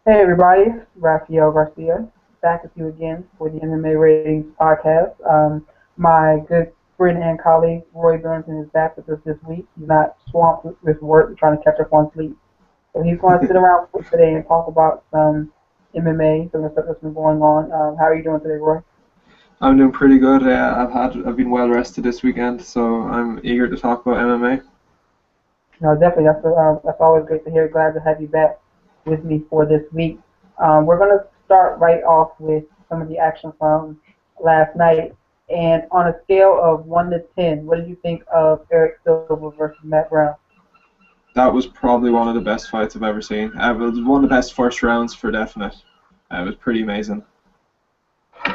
Hey everybody, Raphael Garcia, back with you again for the MMA Ratings Podcast. My good friend and colleague Roy Billington is back with us this week. He's not swamped with work and trying to catch up on sleep. So he's going to sit around with us today and talk about some MMA, some of the stuff that's been going on. How are you doing today, Roy? I'm doing pretty good. I've been well rested this weekend, so I'm eager to talk about MMA. No, definitely. That's always great to hear. Glad to have you back with me for this week. We're going to start right off with some of the action from last night. And on a scale of 1 to 10, what did you think of Eric Silva versus Matt Brown? That was probably one of the best fights I've ever seen. It was one of the best first rounds for definite. It was pretty amazing.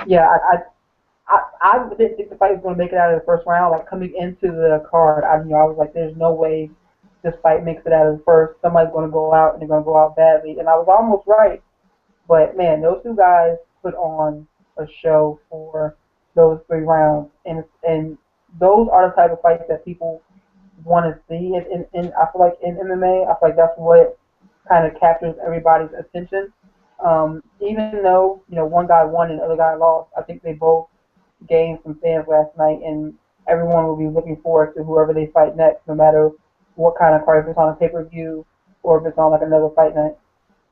Yeah, I didn't think the fight was going to make it out of the first round. Like coming into the card, I was like, there's no way this fight makes it out of the first. Somebody's going to go out and they're going to go out badly. And I was almost right. But, man, those two guys put on a show for those 3 rounds. And those are the type of fights that people want to see. And I feel like in MMA, I feel like that's what kind of captures everybody's attention. Even though, one guy won and the other guy lost, I think they both gained some fans last night. And everyone will be looking forward to whoever they fight next, no matter what kind of card, if it's on a pay-per-view or if it's on like another fight night.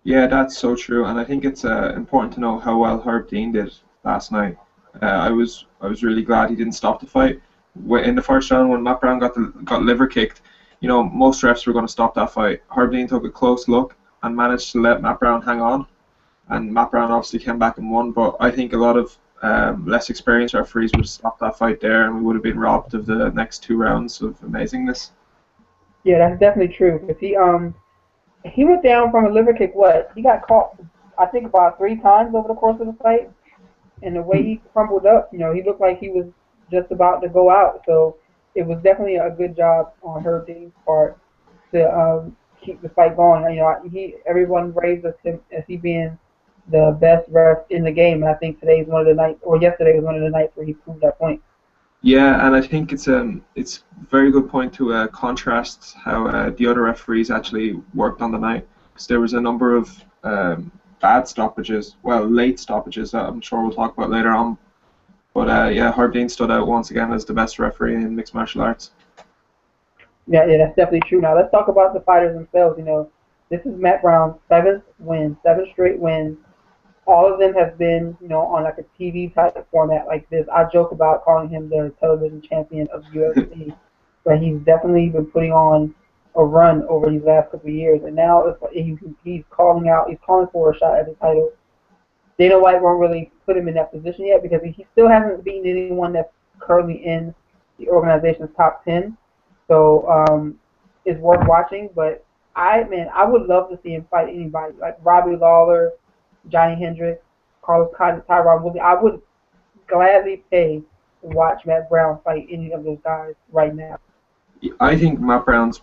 Yeah, that's so true, and I think it's important to know how well Herb Dean did last night. I was really glad he didn't stop the fight. In the first round, when Matt Brown got liver kicked, most refs were going to stop that fight. Herb Dean took a close look and managed to let Matt Brown hang on, and Matt Brown obviously came back and won. But I think a lot of less experienced referees would have stopped that fight there, and we would have been robbed of the next 2 rounds of amazingness. Yeah, that's definitely true. Because he went down from a liver kick. What? He got caught, I think, about 3 times over the course of the fight. And the way he crumbled up, he looked like he was just about to go out. So it was definitely a good job on Herb Dean's part to keep the fight going. Everyone raised him as he being the best ref in the game. And I think today's one of the nights, or yesterday was one of the nights where he proved that point. Yeah, and I think it's a very good point to contrast how the other referees actually worked on the night, because there was a number of bad stoppages, late stoppages that I'm sure we'll talk about later on. But yeah, Herb Dean stood out once again as the best referee in mixed martial arts. Yeah, that's definitely true. Now let's talk about the fighters themselves. This is Matt Brown's 7 straight wins. All of them have been, on like a TV type of format like this. I joke about calling him the television champion of UFC, but he's definitely been putting on a run over these last couple of years. And now he's calling for a shot at the title. Dana White won't really put him in that position yet because he still hasn't beaten anyone that's currently in the organization's top 10. So it's worth watching. But I would love to see him fight anybody like Robbie Lawler, Johnny Hendricks, Carlos Cotton, Tyron Woodley. I would gladly pay to watch Matt Brown fight any of those guys right now. I think Matt Brown's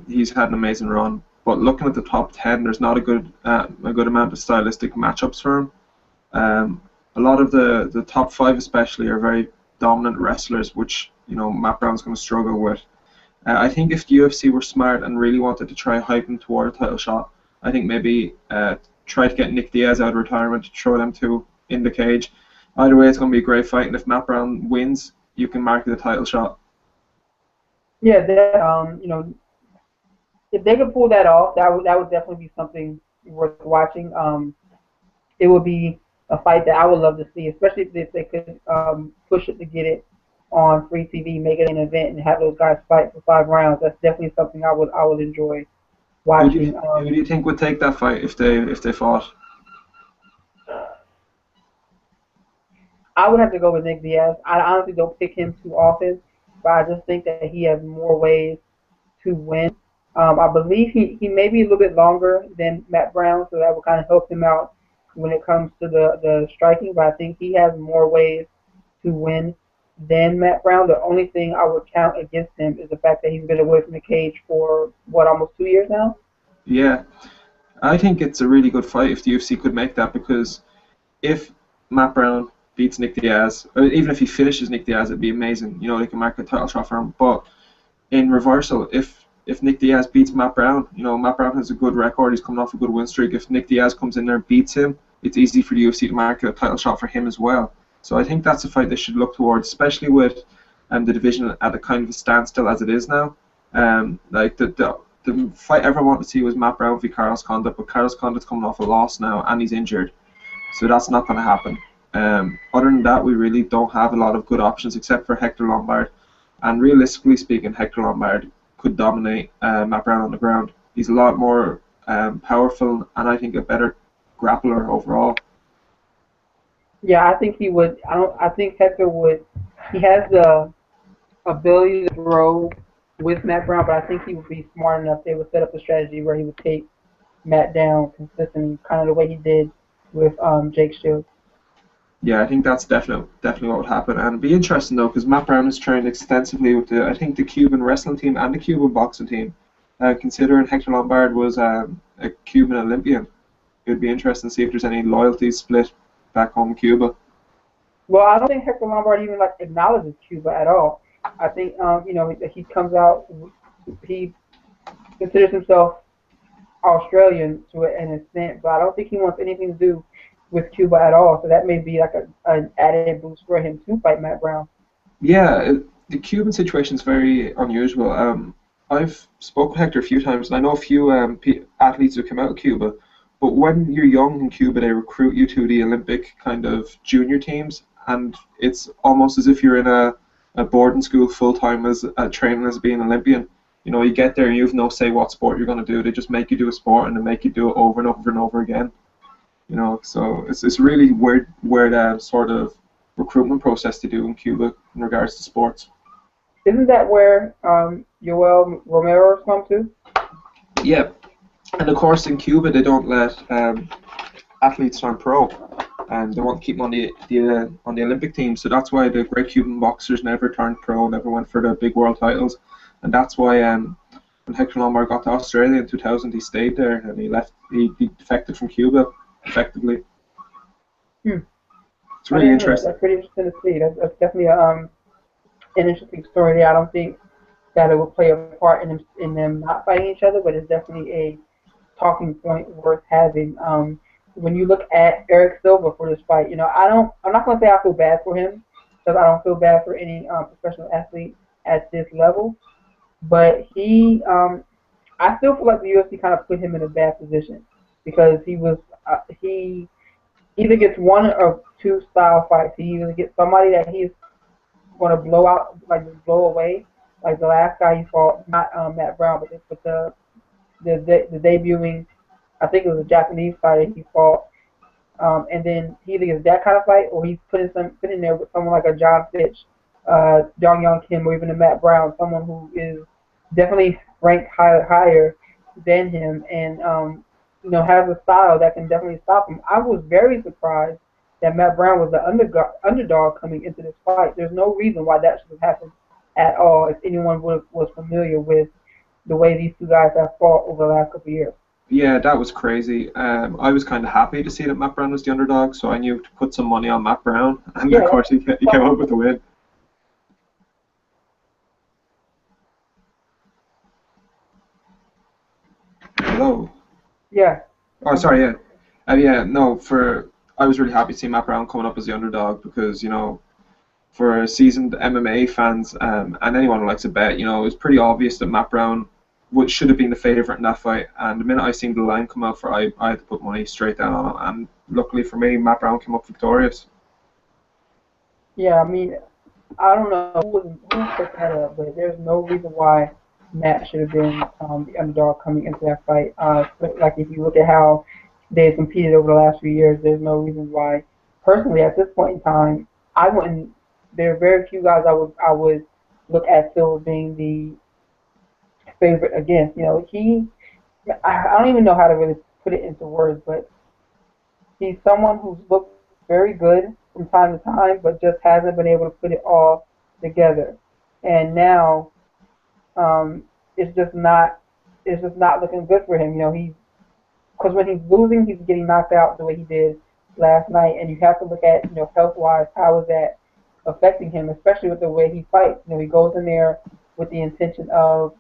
he's had an amazing run, but looking at the top 10, there's not a good amount of stylistic matchups for him. A lot of the top 5 especially are very dominant wrestlers, which Matt Brown's going to struggle with. I think if the UFC were smart and really wanted to try hype him toward a title shot, I think maybe try to get Nick Diaz out of retirement to throw them two in the cage. Either way, it's going to be a great fight, and if Matt Brown wins, you can mark the title shot. Yeah, if they could pull that off, that would definitely be something worth watching. It would be a fight that I would love to see, especially if they could push it to get it on free TV, make it an event, and have those guys fight for 5 rounds. That's definitely something I would enjoy watching. Who do you think would take that fight if they fought? I would have to go with Nick Diaz. I honestly don't pick him too often, but I just think that he has more ways to win. I believe he may be a little bit longer than Matt Brown, so that will kind of help him out when it comes to the striking, but I think he has more ways to win than Matt Brown. The only thing I would count against him is the fact that he's been away from the cage for, almost 2 years now? Yeah. I think it's a really good fight if the UFC could make that, because if Matt Brown beats Nick Diaz, or even if he finishes Nick Diaz, it'd be amazing. They can mark a title shot for him. But in reversal, if if Nick Diaz beats Matt Brown, Matt Brown has a good record. He's coming off a good win streak. If Nick Diaz comes in there and beats him, it's easy for the UFC to market a title shot for him as well. So I think that's a fight they should look towards, especially with the division at a kind of a standstill as it is now. Like the fight everyone wanted to see was Matt Brown v Carlos Condit, but Carlos Condit's coming off a loss now and he's injured, so that's not going to happen. Other than that, we really don't have a lot of good options except for Hector Lombard, and realistically speaking, Hector Lombard could dominate Matt Brown on the ground. He's a lot more powerful and I think a better grappler overall. Yeah, I think he would. I think Hector would. He has the ability to throw with Matt Brown, but I think he would be smart enough. They would set up a strategy where he would take Matt down consistently, kind of the way he did with Jake Shields. Yeah, I think that's definitely what would happen, and it'd be interesting though because Matt Brown has trained extensively with the Cuban wrestling team and the Cuban boxing team. Considering Hector Lombard was a Cuban Olympian, it would be interesting to see if there's any loyalties split back home in Cuba. Well, I don't think Hector Lombard even acknowledges Cuba at all. I think he comes out, he considers himself Australian to an extent, but I don't think he wants anything to do with Cuba at all. So that may be an added boost for him to fight Matt Brown. Yeah, the Cuban situation is very unusual. I've spoken with Hector a few times, and I know a few athletes who come out of Cuba. But when you're young in Cuba, they recruit you to the Olympic kind of junior teams, and it's almost as if you're in a boarding school full-time as training as being an Olympian. You get there and you have no say what sport you're going to do. They just make you do a sport and they make you do it over and over and over again. So it's really weird sort of recruitment process to do in Cuba in regards to sports. Isn't that where Yoel Romero is from too? Yeah. And of course, in Cuba, they don't let athletes turn pro, and they want to keep them on the Olympic team. So that's why the great Cuban boxers never turned pro, never went for the big world titles, and that's why when Hector Lombard got to Australia in 2000, he stayed there and he left. He defected from Cuba, effectively. It's really interesting. That's pretty interesting to see. That's definitely an interesting story. I don't think that it will play a part in them not fighting each other, but it's definitely a talking point worth having. When you look at Eric Silva for this fight, I'm not going to say I feel bad for him because I don't feel bad for any professional athlete at this level, but I still feel like the UFC kind of put him in a bad position because he either gets one of two style fights. He either gets somebody that he's going to blow out, just blow away, like the last guy he fought, not Matt Brown, but the debuting, I think it was a Japanese fighter he fought, and then he either gets that kind of fight or he's putting there with someone like a John Fitch, Jong Young Kim, or even a Matt Brown, someone who is definitely ranked higher than him and has a style that can definitely stop him. I was very surprised that Matt Brown was the underdog coming into this fight. There's no reason why that should have happened at all if anyone was familiar with the way these two guys have fought over the last couple of years. Yeah, that was crazy. I was kind of happy to see that Matt Brown was the underdog, so I knew to put some money on Matt Brown, and of course he came up with the win. Hello? Yeah. Oh, sorry, yeah. I was really happy to see Matt Brown coming up as the underdog because, for seasoned MMA fans and anyone who likes to bet, it was pretty obvious that Matt Brown should have been the favourite in that fight. And the minute I seen the line come out I had to put money straight down on it. And luckily for me, Matt Brown came up victorious. Yeah, I mean, I don't know who put that up, but there's no reason why Matt should have been the underdog coming into that fight. Like if you look at how they've competed over the last few years, there's no reason why. Personally, at this point in time, I wouldn't. There are very few guys I would look at Silva being the favorite against. I don't even know how to really put it into words, but he's someone who's looked very good from time to time, but just hasn't been able to put it all together. And now, it's just not looking good for him. Because when he's losing, he's getting knocked out the way he did last night, and you have to look at health-wise, how is that affecting him, especially with the way he fights. He goes in there with the intention of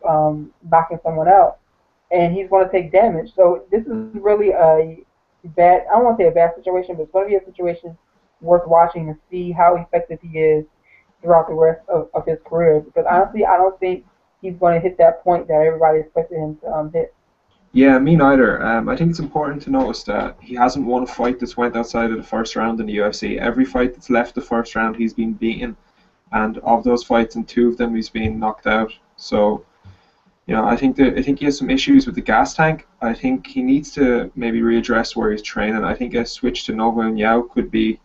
knocking someone out, and he's going to take damage. So this is really a bad. I don't want to say a bad situation, but it's going to be a situation worth watching to see how effective he is throughout the rest of his career. Because honestly, I don't think he's going to hit that point that everybody expected him to hit. Yeah, me neither. I think it's important to notice that he hasn't won a fight that's went outside of the first round in the UFC. Every fight that's left the first round, he's been beaten, and of those fights, in two of them, he's been knocked out. So, I think he has some issues with the gas tank. I think he needs to maybe readdress where he's training. I think a switch to Nova and Yao could be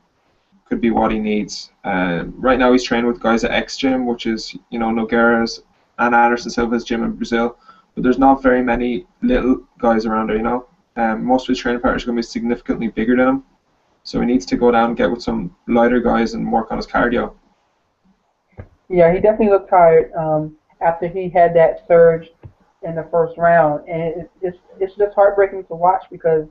what he needs. Right now, he's training with guys at X Gym, which is Nogueira's and Anderson Silva's gym in Brazil. But there's not very many little guys around there. Most of his training partners are going to be significantly bigger than him. So he needs to go down and get with some lighter guys and work on his cardio. Yeah, he definitely looked tired after he had that surge in the first round, and it's just heartbreaking to watch because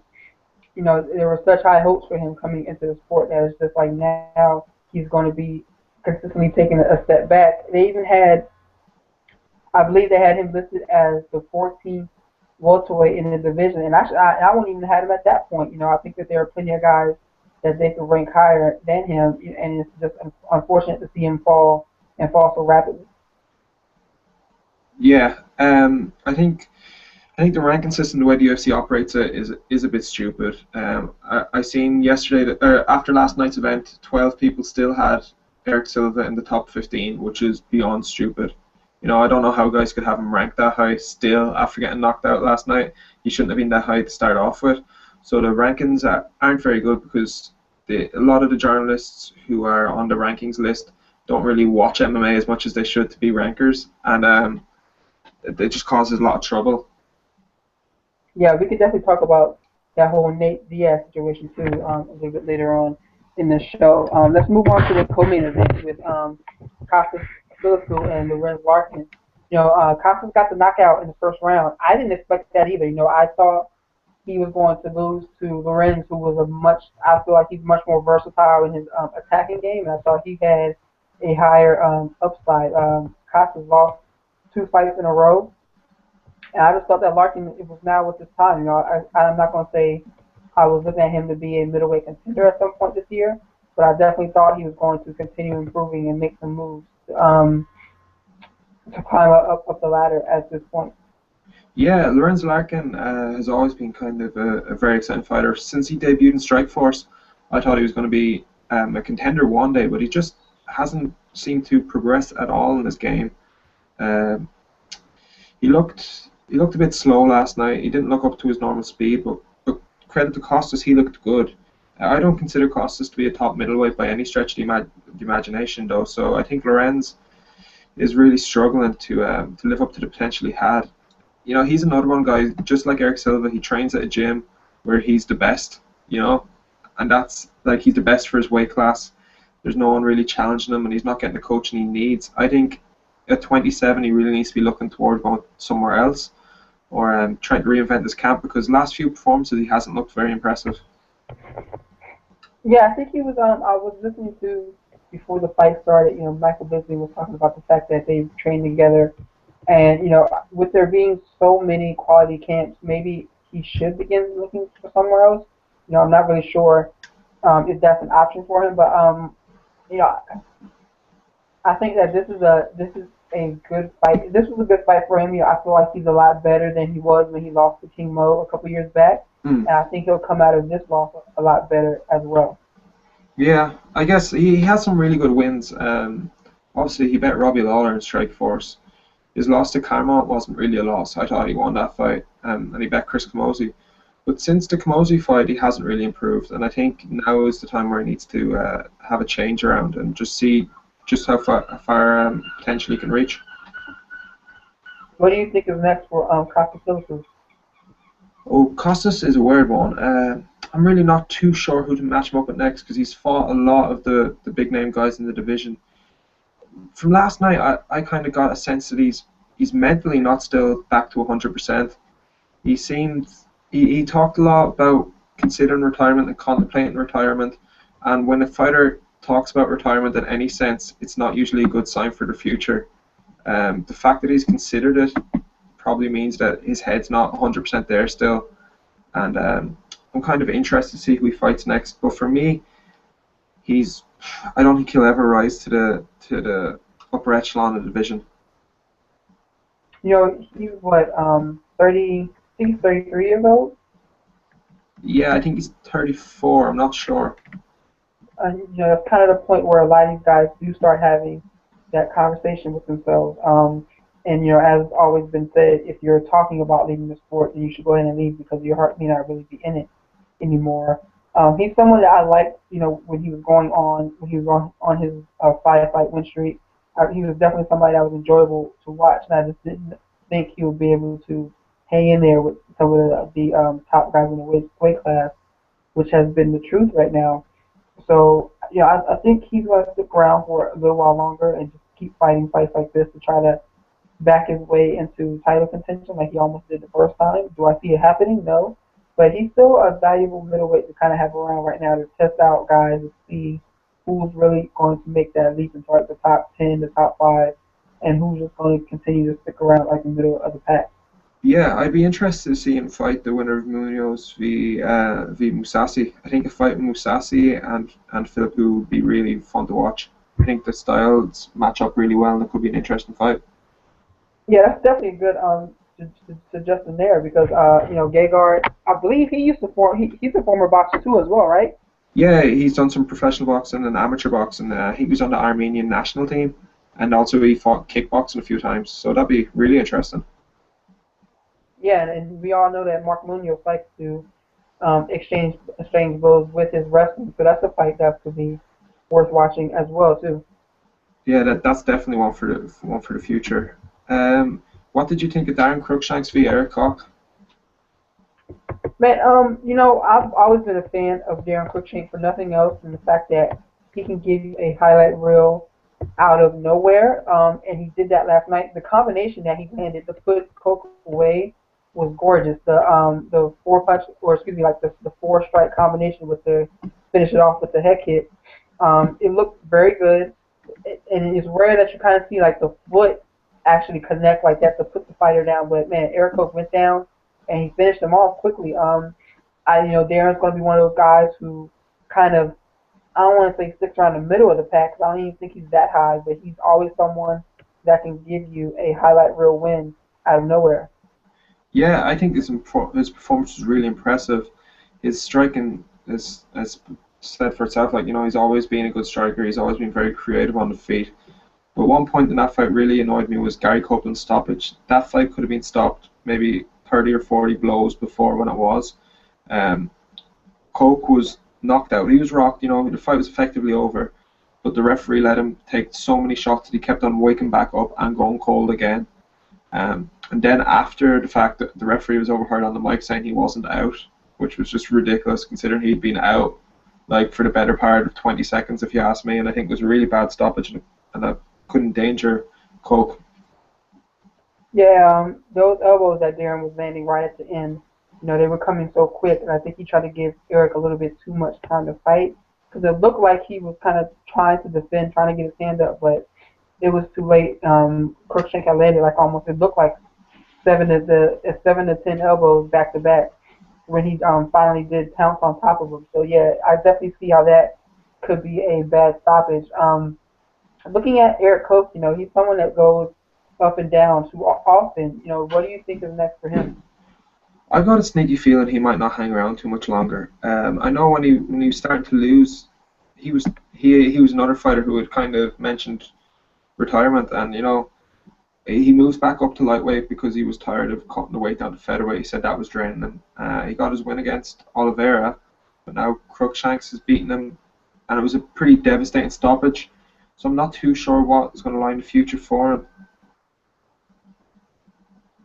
there were such high hopes for him coming into the sport that it's just like now he's going to be consistently taking a step back. They even had, I believe they had him listed as the 14th welterweight in the division, and I wouldn't even have him at that point. I think that there are plenty of guys that they could rank higher than him, and it's just unfortunate to see him fall and fall so rapidly. Yeah, I think the ranking system, the way the UFC operates it, is a bit stupid. I seen yesterday that after last night's event, 12 people still had Eric Silva in the top 15, which is beyond stupid. I don't know how guys could have him ranked that high still after getting knocked out last night. He shouldn't have been that high to start off with. So the rankings aren't very good because a lot of the journalists who are on the rankings list don't really watch MMA as much as they should to be rankers, and it just causes a lot of trouble. Yeah, we could definitely talk about that whole Nate Diaz situation too a little bit later on in the show. Let's move on to the co-main event with Costas Philippou and Lorenz Larkin. Costas got the knockout in the first round. I didn't expect that either. I thought he was going to lose to Lorenz, who was I feel like he's much more versatile in his attacking game, and I thought he had a higher upside. Costas lost 2 fights in a row. And I just thought that Larkin, it was now with his time. I'm not going to say I was looking at him to be a middleweight contender at some point this year, but I definitely thought he was going to continue improving and make some moves to climb up the ladder at this point. Yeah, Lorenz Larkin has always been kind of a very exciting fighter. Since he debuted in Strikeforce, I thought he was going to be a contender one day, but he just hasn't seemed to progress at all in his game. Um, he looked a bit slow last night. He didn't look up to his normal speed, but credit to Costas, he looked good. I don't consider Costas to be a top middleweight by any stretch of the imagination, though. So I think Lorenz is really struggling to live up to the potential he had. He's another one guy, just like Eric Silva. He trains at a gym where he's the best, and that's like he's the best for his weight class. There's no one really challenging him, and he's not getting the coaching he needs. I think at 27, he really needs to be looking toward going somewhere else or trying to reinvent his camp because last few performances he hasn't looked very impressive. Yeah, I think he was. I was listening to before the fight started. Michael Bisley was talking about the fact that they trained together, and with there being so many quality camps, maybe he should begin looking for somewhere else. I'm not really sure if that's an option for him, but you know, I think that this is a good fight. This was a good fight for him. I feel like he's a lot better than he was when he lost to King Mo a couple years back, and I think he'll come out of this loss a lot better as well. Yeah, I guess he has some really good wins. Obviously, he bet Robbie Lawler in Strikeforce. His loss to Carmont wasn't really a loss. I thought he won that fight, and he bet Chris Camozzi. But since the Camozzi fight, he hasn't really improved, and I think now is the time where he needs to have a change around and just see just how far potentially he can reach. What do you think is next for Costas Philippou? Oh, Costas is a weird one. I'm really not too sure who to match him up with next because he's fought a lot of the big name guys in the division. From last night, I kind of got a sense that he's mentally not still back to 100%. He talked a lot about considering retirement and contemplating retirement, and when a fighter talks about retirement in any sense, it's not usually a good sign for the future. The fact that he's considered it probably means that his head's not 100% there still, and I'm kind of interested to see who he fights next. But for me, I don't think he'll ever rise to the upper echelon of the division. He's what 30, I think he's 33 years old. Yeah, I think he's 34. I'm not sure. That's kind of the point where a lot of these guys do start having that conversation with themselves. And as always been said, if you're talking about leaving the sport, then you should go ahead and leave because your heart may not really be in it anymore. He's someone that I liked, when he was on his five-fight win streak. He was definitely somebody that was enjoyable to watch, and I just didn't think he would be able to hang in there with some of the top guys in the weight class, which has been the truth right now. So, I think he's going to stick around for a little while longer and just keep fighting fights like this to try to back his way into title contention like he almost did the first time. Do I see it happening? No. But he's still a valuable middleweight to kind of have around right now to test out guys and see who's really going to make that leap into like the top 10, the top 5, and who's just going to continue to stick around like the middle of the pack. Yeah, I'd be interested to see him fight the winner of Munoz v Mousasi. I think a fight with Mousasi and Philippe would be really fun to watch. I think the styles match up really well, and it could be an interesting fight. Yeah, that's definitely a good suggestion there because Gegard, I believe he used to he's a former boxer too as well, right? Yeah, he's done some professional boxing and amateur boxing. He was on the Armenian national team, and also he fought kickboxing a few times. So that'd be really interesting. Yeah, and we all know that Mark Munoz likes to exchange blows with his wrestling, so that's a fight that could be worth watching as well too. Yeah, that's definitely one for the future. What did you think of Darren Cruikshanks v Eric Koch? Man, I've always been a fan of Darren Cruikshanks for nothing else than the fact that he can give you a highlight reel out of nowhere, and he did that last night. The combination that he landed to put Koch away was gorgeous. The four punch, or excuse me, like the four strike combination with the finish it off with the head kick. It looked very good, and it's rare that you kind of see like the foot actually connect like that to put the fighter down. But man, Eric Koch went down and he finished him off quickly. Darren's going to be one of those guys who kind of, I don't want to say sticks around the middle of the pack because I don't even think he's that high, but he's always someone that can give you a highlight reel win out of nowhere. Yeah, I think his performance was really impressive. His striking has said for itself. Like, he's always been a good striker. He's always been very creative on the feet. But one point in that fight really annoyed me was Gary Copeland's stoppage. That fight could have been stopped maybe 30 or 40 blows before when it was. Koch was knocked out. He was rocked. The fight was effectively over. But the referee let him take so many shots that he kept on waking back up and going cold again. And then after the fact that the referee was overheard on the mic saying he wasn't out, which was just ridiculous considering he'd been out like for the better part of 20 seconds, if you ask me. And I think it was a really bad stoppage, and that could endanger Koch. Yeah, those elbows that Darren was landing right at the end, they were coming so quick, and I think he tried to give Eric a little bit too much time to fight because it looked like he was kind of trying to defend, trying to get his hand up, but it was too late. Cruikshank had landed like almost, it looked like 7 to 10 elbows back to back when he finally did pounce on top of him. So yeah, I definitely see how that could be a bad stoppage. Looking at Eric Koch, he's someone that goes up and down too often. What do you think is next for him? I've got a sneaky feeling he might not hang around too much longer. I know when he was starting to lose, he was another fighter who had kind of mentioned retirement, and he moves back up to lightweight because he was tired of cutting the weight down to featherweight. He said that was draining him. He got his win against Oliveira, but now Cruikshanks has beaten him, and it was a pretty devastating stoppage. So I'm not too sure what is going to lie in the future for him.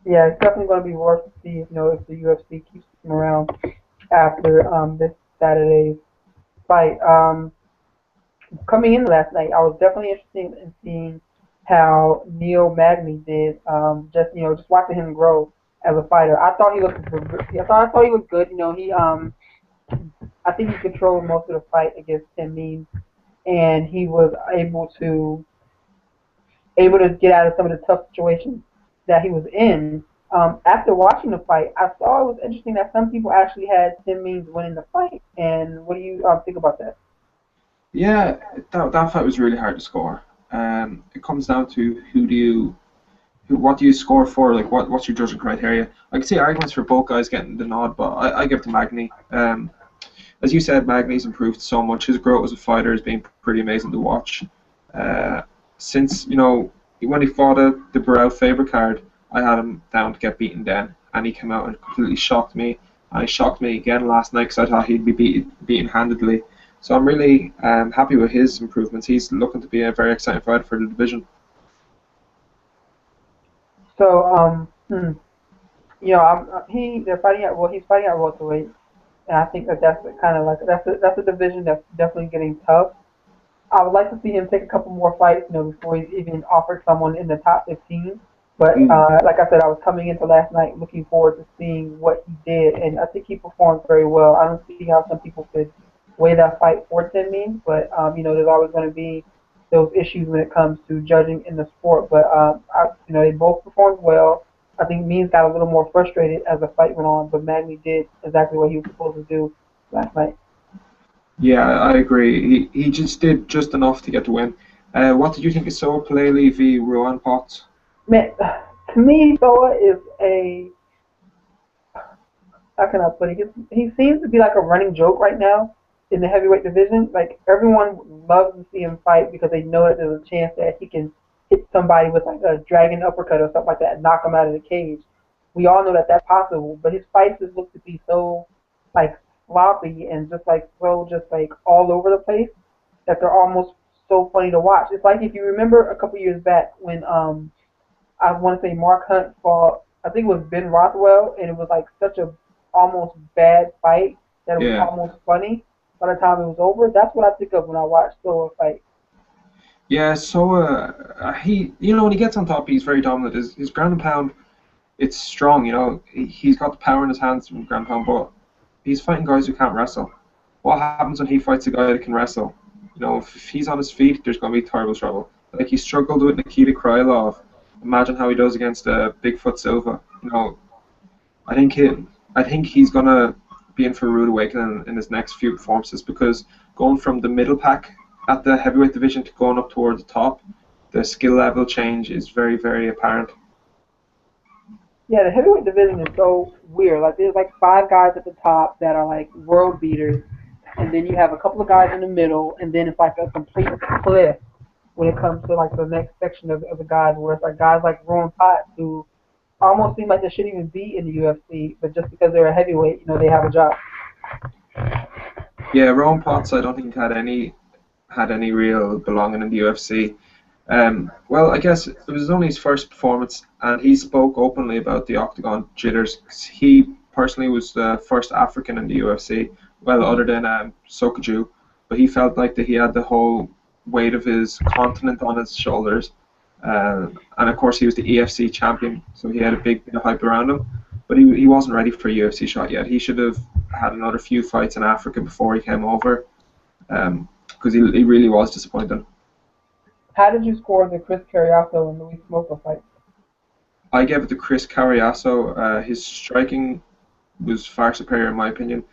Yeah, it's definitely going to be worth to see, if the UFC keeps him around after this Saturday's fight. Coming in last night, I was definitely interested in seeing how Neil Magny did. Just watching him grow as a fighter. I thought he looked good. I think he controlled most of the fight against Tim Means, and he was able to able to get out of some of the tough situations that he was in. After watching the fight, I saw it was interesting that some people actually had Tim Means winning the fight. And what do you think about that? Yeah, that fight was really hard to score. It comes down to what do you score for? Like, what's your judging criteria? I could see arguments for both guys getting the nod, but I give it to Magny. As you said, Magny's improved so much. His growth as a fighter has been pretty amazing to watch. Uh, since when he fought the Burrell Faber card, I had him down to get beaten then, and he came out and completely shocked me. And he shocked me again last night because I thought he'd be beaten handedly. So I'm really happy with his improvements. He's looking to be a very exciting fighter for the division. So, they're fighting at he's fighting at welterweight, and I think that's kind of like that's a division that's definitely getting tough. I would like to see him take a couple more fights, before he's even offered someone in the top 15. But like I said, I was coming into last night looking forward to seeing what he did, and I think he performed very well. I don't see how some people could weigh that fight for 10 means, but there's always going to be those issues when it comes to judging in the sport. But they both performed well. I think Means got a little more frustrated as the fight went on, but Magny did exactly what he was supposed to do last night. Yeah, I agree. He just did just enough to get the win. What did you think of Soa Palele v Ruan Potts? Man, to me, Soa is a how can I put it? He seems to be like a running joke right now in the heavyweight division. Like everyone loves to see him fight because they know that there's a chance that he can hit somebody with like a dragon uppercut or something like that and knock him out of the cage. We all know that that's possible, but his fights just look to be so like sloppy and just like all over the place that they're almost so funny to watch. It's like if you remember a couple years back when I want to say Mark Hunt fought, I think it was Ben Rothwell, and it was like such a almost bad fight that it was Yeah. almost funny by the time it was over. That's what I think of when I watch Soa fight. Yeah, Soa, he, when he gets on top, he's very dominant. His ground and pound, it's strong, He's got the power in his hands from ground and pound, but he's fighting guys who can't wrestle. What happens when he fights a guy that can wrestle? If he's on his feet, there's going to be terrible trouble. Like he struggled with Nikita Krylov. Imagine how he does against Bigfoot Silva. I think I think he's gonna be in for a rude awakening in his next few performances because going from the middle pack at the heavyweight division to going up toward the top, the skill level change is very, very apparent. Yeah, the heavyweight division is so weird. Like there's like five guys at the top that are like world beaters, and then you have a couple of guys in the middle, and then it's like a complete cliff when it comes to like the next section of the guys, where it's like guys like Rowan Potts who almost seem like they shouldn't even be in the UFC, but just because they're a heavyweight, they have a job. Yeah, Rowan Potts, I don't think had any real belonging in the UFC. Well, I guess it was only his first performance, and he spoke openly about the octagon jitters. He personally was the first African in the UFC, well, other than Sokaju, but he felt like that he had the whole weight of his continent on his shoulders. And of course, he was the EFC champion, so he had a big bit of hype around him. But he wasn't ready for a UFC shot yet. He should have had another few fights in Africa before he came over, because he really was disappointing. How did you score the Chris Carriazo and Luis Smolka fight? I gave it to Chris Carriazo. His striking was far superior in my opinion.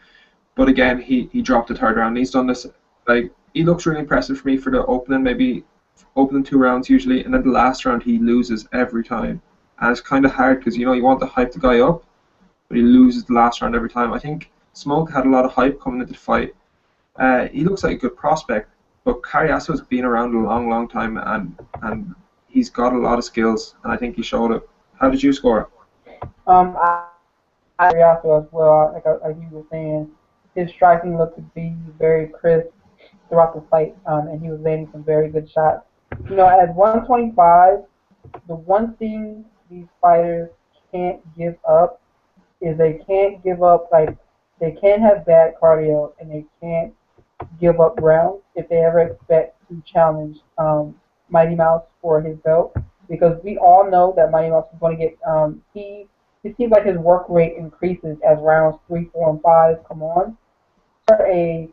But again, he dropped the third round. He's done this, like, he looks really impressive for me for the maybe opening 2 rounds usually, and then the last round he loses every time. And it's kind of hard because, you want to hype the guy up, but he loses the last round every time. I think Smoke had a lot of hype coming into the fight. He looks like a good prospect, but Carriazo's been around a long, long time, and he's got a lot of skills, and I think he showed it. How did you score it? I Carriazo as well. Like you were saying, his striking looked to be very crisp throughout the fight, and he was landing some very good shots. At 125, the one thing these fighters can't give up is they can't give up, like, they can't have bad cardio and they can't give up rounds if they ever expect to challenge Mighty Mouse for his belt, because we all know that Mighty Mouse is going to get it seems like his work rate increases as rounds 3, 4, and 5 come on. For a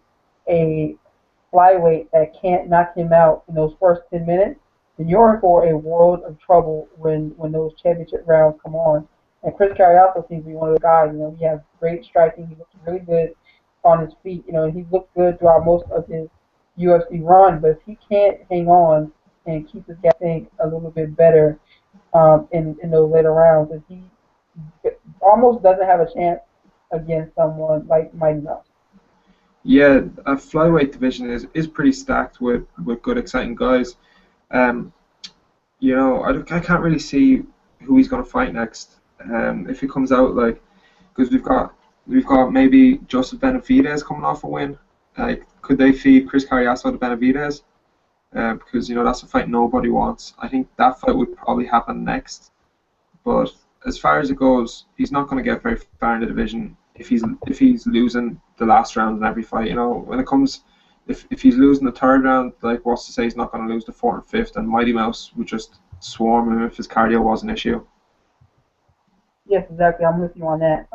flyweight that can't knock him out in those first 10 minutes, then you're in for a world of trouble when those championship rounds come on. And Chris Carriazo seems to be one of the guys. He has great striking. He looks really good on his feet. And he looked good throughout most of his UFC run. But if he can't hang on and keep his guy, I think, a little bit better in those later rounds, and he almost doesn't have a chance against someone like Mighty Mouse. Yeah, a flyweight division is pretty stacked with good, exciting guys. I can't really see who he's going to fight next. If he comes out because we've got maybe Joseph Benavidez coming off a win. Could they feed Chris Carriazo to Benavidez? Because that's a fight nobody wants. I think that fight would probably happen next. But as far as it goes, he's not going to get very far in the division if he's losing the last round in every fight. When it comes, if he's losing the third round, what's to say he's not going to lose the fourth and fifth? And Mighty Mouse would just swarm him if his cardio was an issue. Yes, exactly. I'm with you on that.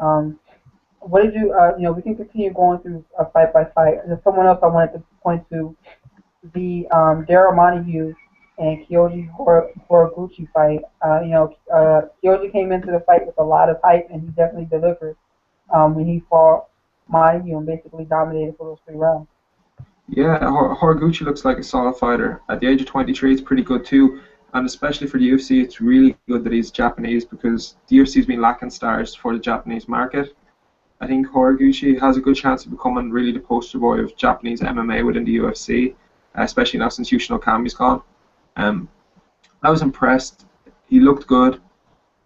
What did you? We can continue going through fight by fight. There's someone else I wanted to point to. The Daryl Montague and Kyoji Horiguchi fight. Kyoji came into the fight with a lot of hype, and he definitely delivered when he fought Montague and basically dominated for those 3 rounds. Yeah, Horiguchi looks like a solid fighter. At the age of 23, it's pretty good too. And especially for the UFC, it's really good that he's Japanese because the UFC's been lacking stars for the Japanese market. I think Horiguchi has a good chance of becoming really the poster boy of Japanese MMA within the UFC, especially now since Yushin Okami's gone. I was impressed. He looked good,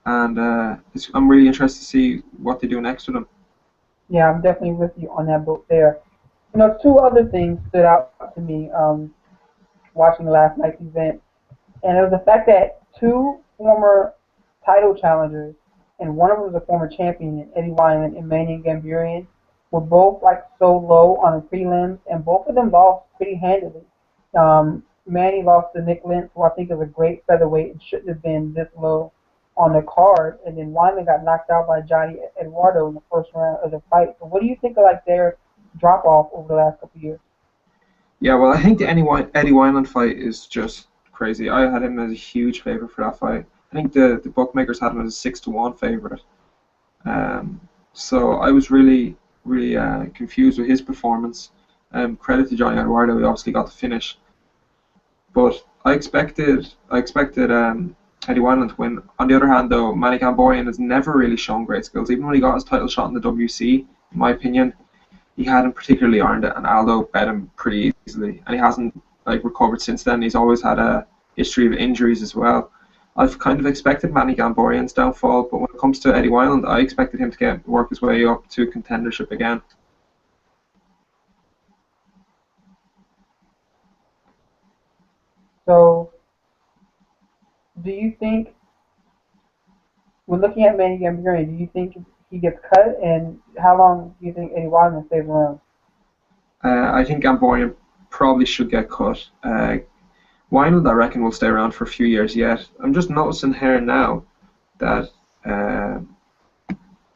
and I'm really interested to see what they do next with him. Yeah, I'm definitely with you on that boat there. 2 other things stood out to me watching last night's event, and it was the fact that 2 former title challengers, and one of them was a former champion, Eddie Wineland and Manny Gamburian, were both so low on the prelims, and both of them lost pretty handily. Manny lost to Nick Lentz, who I think is a great featherweight and shouldn't have been this low on the card, and then Wineland got knocked out by Johnny Eduardo in the first round of the fight. So what do you think of their drop off over the last couple of years? Yeah, well, I think the Eddie Wineland fight is just crazy. I had him as a huge favorite for that fight. I think the bookmakers had him as a 6-1 favorite. So I was really confused with his performance. Credit to Johnny Eduardo, he obviously got the finish. But I expected Eddie Wineland to win. On the other hand, though, Manny Gamburian has never really shown great skills. Even when he got his title shot in the WC, in my opinion, he hadn't particularly earned it, and Aldo bet him pretty easily. And he hasn't recovered since then. He's always had a history of injuries as well. I've kind of expected Manny Gamburian's downfall, but when it comes to Eddie Wineland, I expected him to work his way up to contendership again. So, do you think, when looking at Manny Gamburian, do you think he gets cut, and how long do you think Eddie Wineland stays around? I think Gamburian probably should get cut. Wineland, I reckon, will stay around for a few years yet. I'm just noticing here now that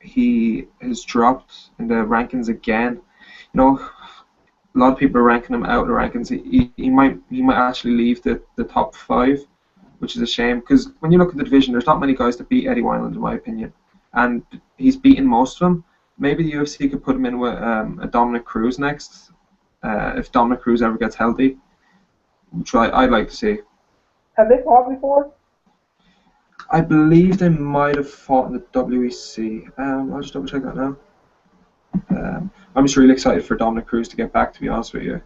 he has dropped in the rankings again. A lot of people are ranking him out of the rankings. He might actually leave the top 5, which is a shame because when you look at the division, there's not many guys that beat Eddie Wineland in my opinion, and he's beaten most of them. Maybe the UFC could put him in with a Dominic Cruz next, if Dominic Cruz ever gets healthy, which I'd like to see. Have they fought before? I believe they might have fought in the WEC. I'll just double check that now. I'm just really excited for Dominic Cruz to get back, to be honest with you.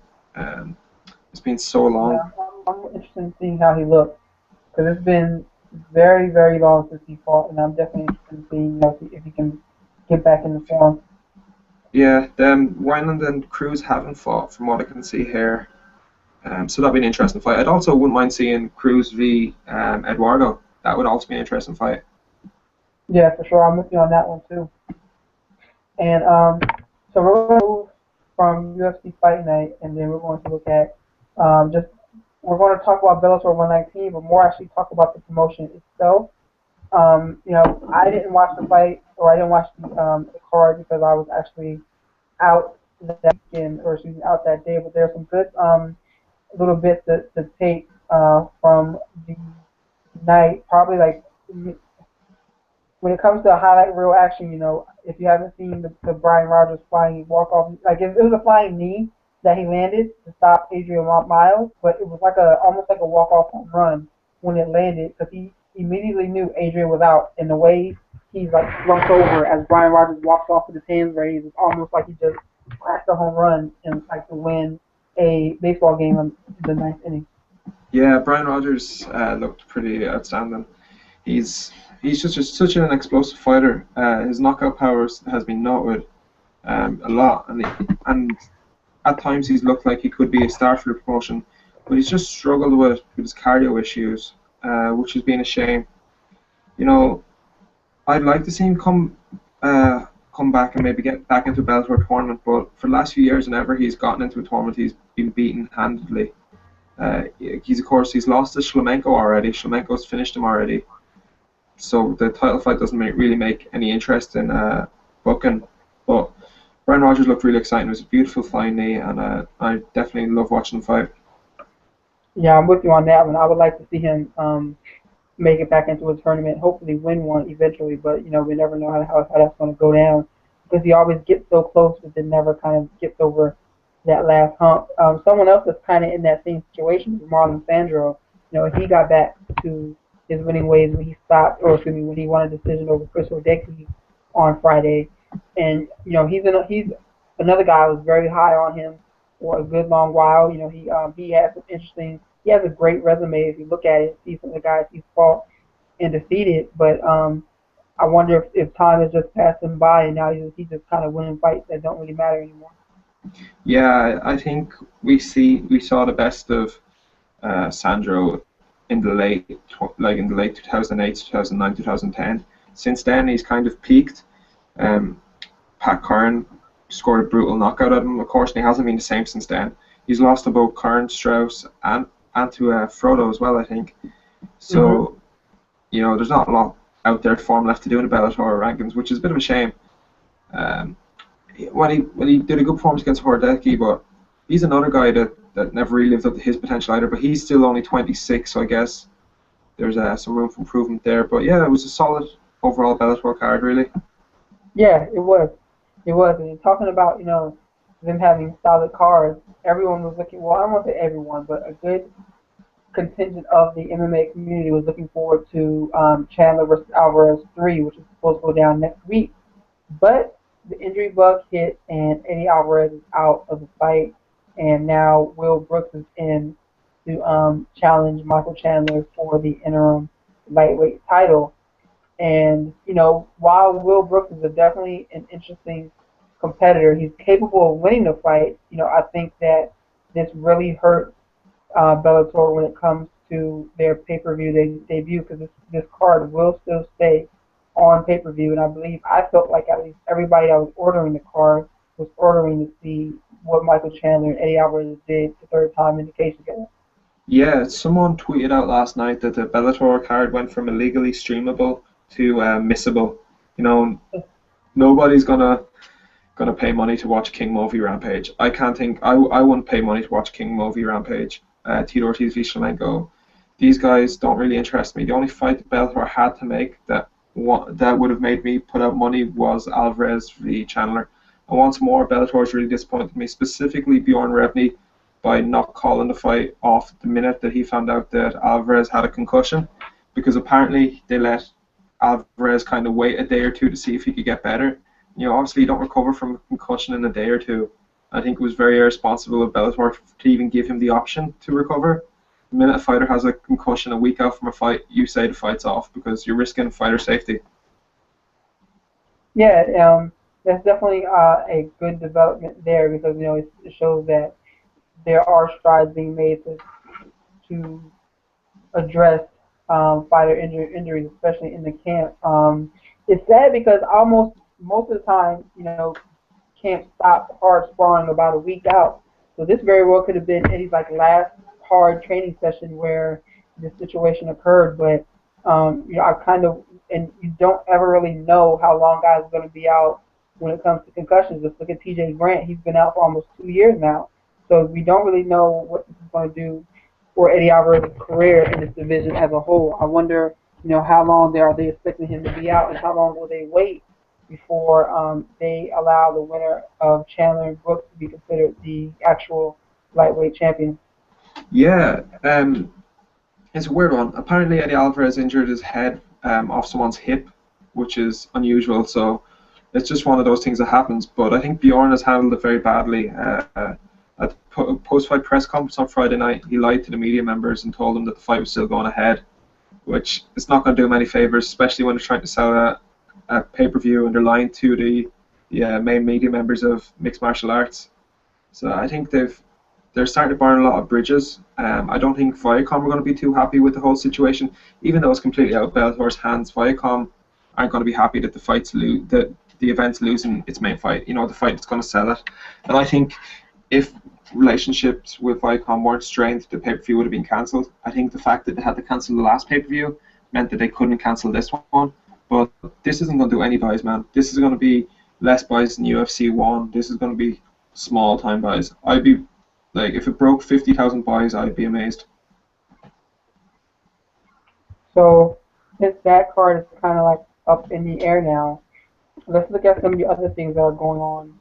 It's been so long. Yeah, I'm interested in seeing how he looks because it's been very, very long since he fought, and I'm definitely interested in seeing if he can get back in the form. Yeah, Wineland and Cruz haven't fought from what I can see here. So that'd be an interesting fight. I'd also wouldn't mind seeing Cruz v Eduardo. That would also be an interesting fight. Yeah, for sure. I'm with you on that one too. And so we're going to move from UFC Fight Night, and then we're going to look at we're going to talk about Bellator 119, but more actually talk about the promotion itself. I didn't watch the fight, or I didn't watch the card because I was actually out that weekend, or excuse me, out that day. But there's some good little bits to take from the night. Probably like when it comes to highlight real action, if you haven't seen the Brian Rogers flying walk off, like it was a flying knee that he landed to stop Adrian Miles, but it was like almost like a walk off home run when it landed because he immediately knew Adrian was out, and the way he's like slumped over as Brian Rogers walks off with his hands raised, it's almost like he just cracked a home run and like to win a baseball game in the ninth inning. Yeah, Brian Rogers looked pretty outstanding. He's just such an explosive fighter. His knockout powers has been noted a lot, and at times he's looked like he could be a star for the promotion, but he's just struggled with his cardio issues, which has been a shame. I'd like to see him come back and maybe get back into a Bellator tournament, but for the last few years, whenever he's gotten into a tournament, he's been beaten handedly. He's lost to Shlemenko already. Shlemenko's finished him already. So the title fight doesn't really make any interest in booking. But Brian Rogers looked really exciting. It was a beautiful flying knee, and I definitely love watching him fight. Yeah, I'm with you on that one. I would like to see him make it back into a tournament, hopefully win one eventually. But we never know how that's going to go down because he always gets so close, but then never kind of gets over that last hump. Someone else that's kind of in that same situation is Marlon Sandro. He got back to his winning ways when he stopped, or excuse me, when he won a decision over Chris Odecki on Friday. And he's another guy who was very high on him for a good long while. He has some interesting. He has a great resume if you look at it, see some of the guys he's fought and defeated. But I wonder if time has just passed him by, and now he's just kind of winning fights that don't really matter anymore. Yeah, I think we saw the best of Sandro in the late 2008, 2009, 2010. Since then, he's kind of peaked. Pat Curran scored a brutal knockout at him, of course, and he hasn't been the same since then. He's lost to both Curran, Strauss, and to Frodo as well, I think. So, there's not a lot out there for him left to do in the Bellator rankings, which is a bit of a shame. When he did a good performance against Hordecki, but he's another guy that never really lived up to his potential either, but he's still only 26, so I guess there's some room for improvement there. But yeah, it was a solid overall Bellator card, really. Yeah, it was. And talking about, them having solid cards, everyone was looking, well, I don't want to say everyone, but a good contingent of the MMA community was looking forward to Chandler versus Alvarez 3, which is supposed to go down next week. But the injury bug hit, and Eddie Alvarez is out of the fight, and now Will Brooks is in to challenge Michael Chandler for the interim lightweight title. And, while Will Brooks is definitely an interesting competitor, he's capable of winning the fight. I think that this really hurts Bellator when it comes to their pay-per-view debut because this card will still stay on pay-per-view, and I felt like at least everybody that was ordering the card was ordering to see what Michael Chandler and Eddie Alvarez did the third time in the case together. Yeah, someone tweeted out last night that the Bellator card went from illegally streamable to missable. Nobody's gonna pay money to watch King Movi Rampage. I can't think. I wouldn't pay money to watch King Movi Rampage. Tito Ortiz v Shlemenko. These guys don't really interest me. The only fight that Bellator had to make that would have made me put out money was Alvarez v Chandler. And once more, Bellator's really disappointed me, specifically Bjorn Rebney, by not calling the fight off the minute that he found out that Alvarez had a concussion, because apparently they let Alvarez kind of wait a day or two to see if he could get better. Obviously you don't recover from a concussion in a day or two. I think it was very irresponsible of Bellator to even give him the option to recover. The minute a fighter has a concussion a week out from a fight, you say the fight's off because you're risking fighter safety. Yeah, that's definitely a good development there because it shows that there are strides being made to address fighter injuries, especially in the camp. It's sad because most of the time, camp stopped hard sparring about a week out. So this very well could have been Eddie's last hard training session where this situation occurred. But I kind of, and you don't ever really know how long guys are going to be out when it comes to concussions. Just look at TJ Grant; he's been out for almost 2 years now. So we don't really know what this is going to do for Eddie Alvarez's career in this division as a whole. I wonder, how long are they expecting him to be out, and how long will they wait before they allow the winner of Chandler and Brooks to be considered the actual lightweight champion? Yeah, it's a weird one. Apparently, Eddie Alvarez injured his head off someone's hip, which is unusual. So it's just one of those things that happens. But I think Bjorn has handled it very badly. At the post-fight press conference on Friday night, he lied to the media members and told them that the fight was still going ahead, which is not going to do him any favors, especially when they're trying to sell a pay-per-view and they're lying to the main media members of mixed martial arts. So I think they're starting to burn a lot of bridges. I don't think Viacom are going to be too happy with the whole situation, even though it's completely out of Bellator's hands. Viacom aren't going to be happy that the event's losing its main fight. The fight that's going to sell it. And I think if relationships with Viacom weren't strained, the pay-per-view would have been cancelled. I think the fact that they had to cancel the last pay-per-view meant that they couldn't cancel this one. But this isn't going to do any buys, man. This is going to be less buys than UFC 1. This is going to be small-time buys. I'd be, if it broke 50,000 buys, I'd be amazed. So, since that card is kind of up in the air now, let's look at some of the other things that are going on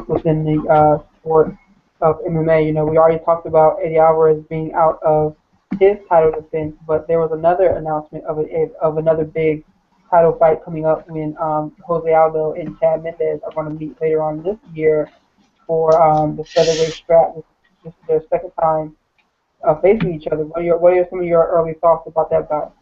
within the sport of MMA. We already talked about Eddie Alvarez being out of his title defense, but there was another announcement of another big title fight coming up when Jose Aldo and Chad Mendes are going to meet later on this year for the featherweight strap. This is their second time facing each other. What are some of your early thoughts about that bout?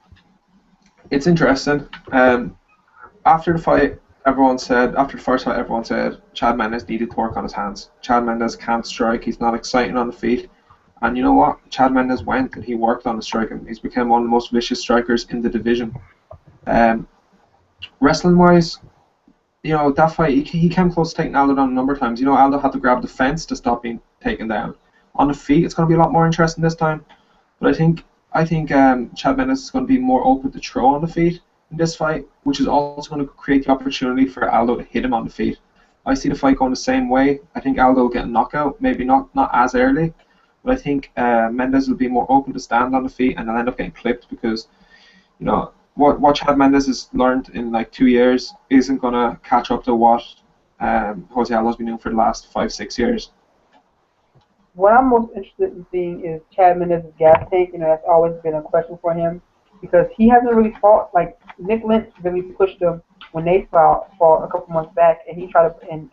It's interesting. After the first fight, everyone said Chad Mendes needed to work on his hands. Chad Mendes can't strike. He's not exciting on the feet. And you know what? Chad Mendes went and he worked on his striking. He's become one of the most vicious strikers in the division. Wrestling-wise, that fight, he came close to taking Aldo down a number of times. Aldo had to grab the fence to stop being taken down. On the feet, it's going to be a lot more interesting this time. But I think Chad Mendes is going to be more open to throw on the feet in this fight, which is also going to create the opportunity for Aldo to hit him on the feet. I see the fight going the same way. I think Aldo will get a knockout, maybe not as early, but I think Mendes will be more open to stand on the feet and they'll end up getting clipped because, what Chad Mendes has learned in 2 years isn't going to catch up to what Jose Aldo's been doing for the last 5-6 years. What I'm most interested in seeing is Chad Mendes' gas tank. That's always been a question for him because he hasn't really fought. Nick Lynch really pushed him when they fought a couple months back, and he tried to, and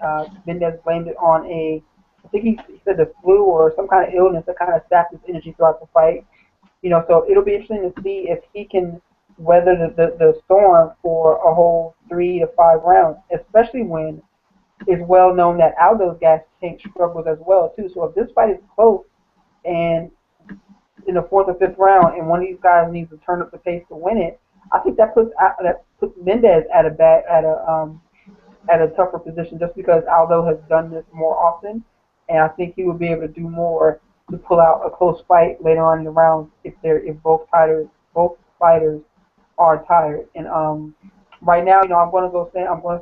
Mendes blamed it on I think he said the flu or some kind of illness that kind of sapped his energy throughout the fight. So it'll be interesting to see if he can weather the storm for a whole 3 to 5 rounds, especially when it's well known that Aldo's gas tank struggles as well too. So if this fight is close and in the 4th or 5th round, and one of these guys needs to turn up the pace to win it, I think that puts Mendes at a tougher position just because Aldo has done this more often, and I think he would be able to do more to pull out a close fight later on in the round if both fighters are tired. And right now, I'm going to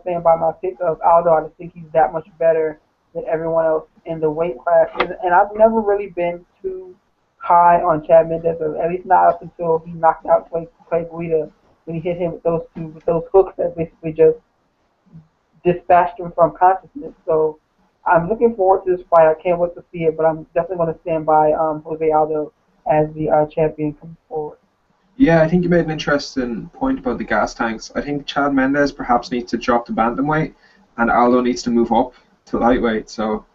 stand by my pick of Aldo. I just think he's that much better than everyone else in the weight class. And I've never really been too high on Chad Mendes, or at least not up until he knocked out Clay Guida when he hit him with those hooks that basically just dispatched him from consciousness. So I'm looking forward to this fight. I can't wait to see it, but I'm definitely going to stand by Jose Aldo as the champion coming forward. Yeah, I think you made an interesting point about the gas tanks. I think Chad Mendes perhaps needs to drop to bantamweight, and Aldo needs to move up to lightweight. So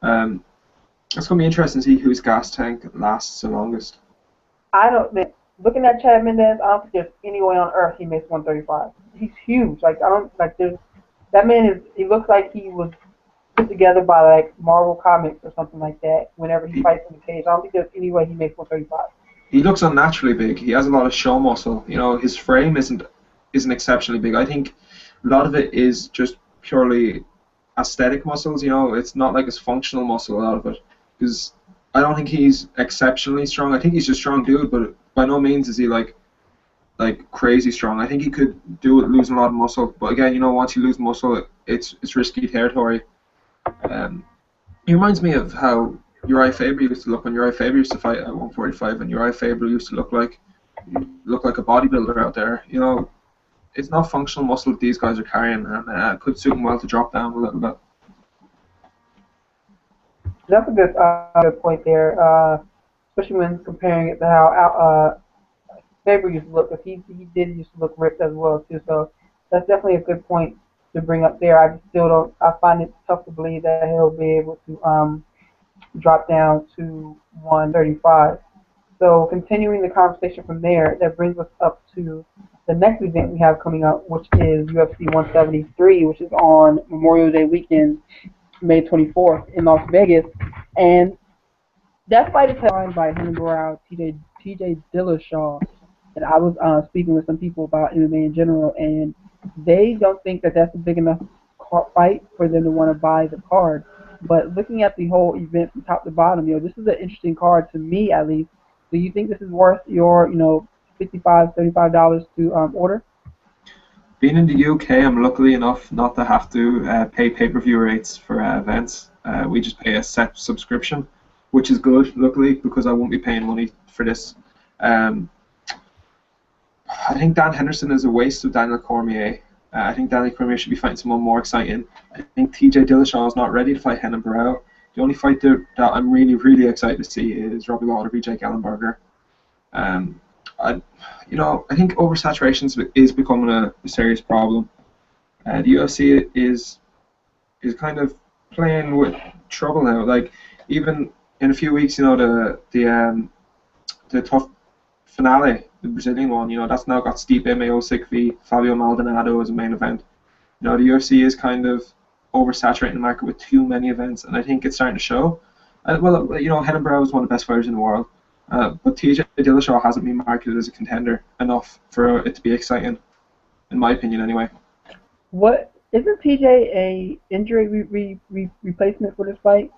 it's going to be interesting to see whose gas tank lasts the longest. Looking at Chad Mendes, I don't think there's any way on earth he makes 135. He's huge. That man he looks like he was put together by Marvel Comics or something like that. Whenever he fights in the cage, I don't think there's any way he makes 135. He looks unnaturally big. He has a lot of show muscle. His frame isn't exceptionally big. I think a lot of it is just purely aesthetic muscles. It's not like his functional muscle. A lot of it, because I don't think he's exceptionally strong. I think he's a strong dude, but by no means is he like crazy strong. I think he could do it losing a lot of muscle. But again, once you lose muscle, it's risky territory. He reminds me of how Uriah Faber used to look when Uriah Faber used to fight at 145, and Uriah Faber used to look like a bodybuilder out there. You know, it's not functional muscle that these guys are carrying, and it could suit them well to drop down a little bit. That's a good point there, especially when comparing it to how Faber used to look, because he did used to look ripped as well too. So that's definitely a good point to bring up there. I just still don't. I find it tough to believe that he'll be able to drop down to 135. So continuing the conversation from there, that brings us up to the next event we have coming up, which is UFC 173, which is on Memorial Day weekend, May 24th in Las Vegas. And that fight is headlined by Henry Burrell, TJ Dillashaw. And I was speaking with some people about MMA in general, and they don't think that that's a big enough fight for them to want to buy the card. But looking at the whole event from top to bottom, this is an interesting card to me at least. Do you think this is worth your, $55, $35 to order? Being in the UK, I'm lucky enough not to have to pay pay-per-view rates for events. We just pay a set subscription, which is good, luckily, because I won't be paying money for this. I think Dan Henderson is a waste of Daniel Cormier. I think Daniel Cormier should be fighting someone more exciting. I think TJ Dillashaw is not ready to fight Renan Barão. The only fight that I'm really, really excited to see is Robbie Lawler v. Jake Ellenberger. I think oversaturation is becoming a serious problem. The UFC is kind of playing with trouble now. Like, even in a few weeks, the tough finale, the Brazilian one, that's now got Stipe Miocic v Fabio Maldonado as a main event. The UFC is kind of oversaturating the market with too many events, and I think it's starting to show. Renan Barão is one of the best fighters in the world, but TJ Dillashaw hasn't been marketed as a contender enough for it to be exciting, in my opinion, anyway. What isn't TJ a injury replacement for this fight?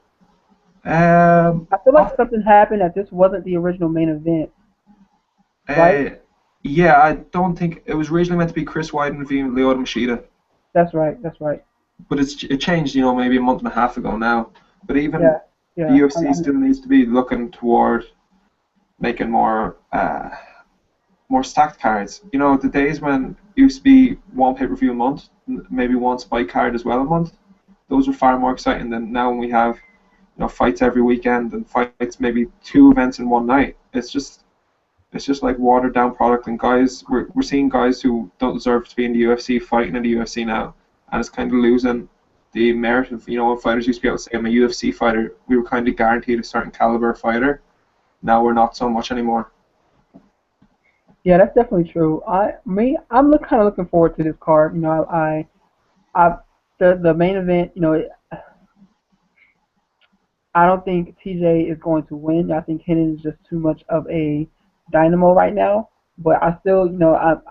I feel like something happened that this wasn't the original main event. Right? Yeah, I don't think it was originally meant to be Chris Weidman v. Lyoto Machida. That's right. But it changed, maybe a month and a half ago now. But even the UFC still needs to be looking toward making more stacked cards. The days when it used to be one pay-per-view a month, maybe one spike card as well a month, those are far more exciting than now when we have fights every weekend and fights maybe 2 events in one night. It's just like watered down product, and guys, we're seeing guys who don't deserve to be in the UFC fighting in the UFC now, and it's kind of losing the merit of, fighters used to be able to say, I'm a UFC fighter. We were kind of guaranteed a certain caliber fighter. Now we're not so much anymore. Yeah, that's definitely true. I'm kind of looking forward to this card. The main event. I don't think TJ is going to win. I think Hennon is just too much of a dynamo right now. But I still,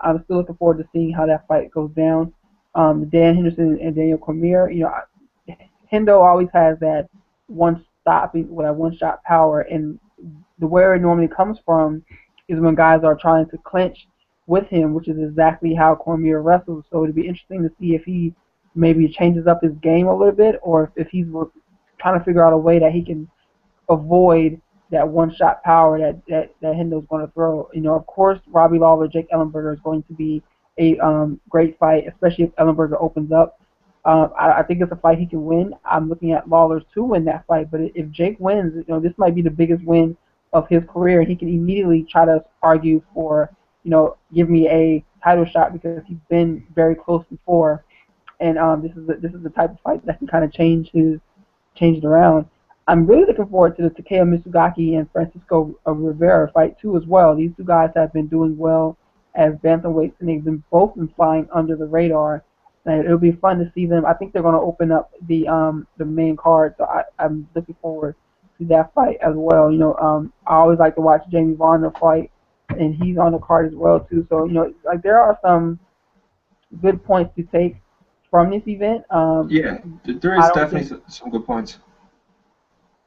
I'm still looking forward to seeing how that fight goes down. Dan Henderson and Daniel Cormier. Hendo always has that one-shot power, and where it normally comes from is when guys are trying to clinch with him, which is exactly how Cormier wrestles. So it'd be interesting to see if he maybe changes up his game a little bit, or if he's trying to figure out a way that he can avoid that one-shot power that Hendo's going to throw. Of course, Robbie Lawler, Jake Ellenberger is going to be a great fight, especially if Ellenberger opens up. I think it's a fight he can win. I'm looking at Lawler to win that fight, but if Jake wins, this might be the biggest win of his career, and he can immediately try to argue for, give me a title shot, because he's been very close before, and this is the type of fight that can kind of change it around. I'm really looking forward to the Takeo Misugaki and Francisco Rivera fight too as well. These two guys have been doing well as bantamweights, and they've both been flying under the radar. And it'll be fun to see them. I think they're going to open up the main card, so I'm looking forward to that fight as well. I always like to watch Jamie Varner fight, and he's on the card as well too. So there are some good points to take from this event. Yeah, there is definitely some good points.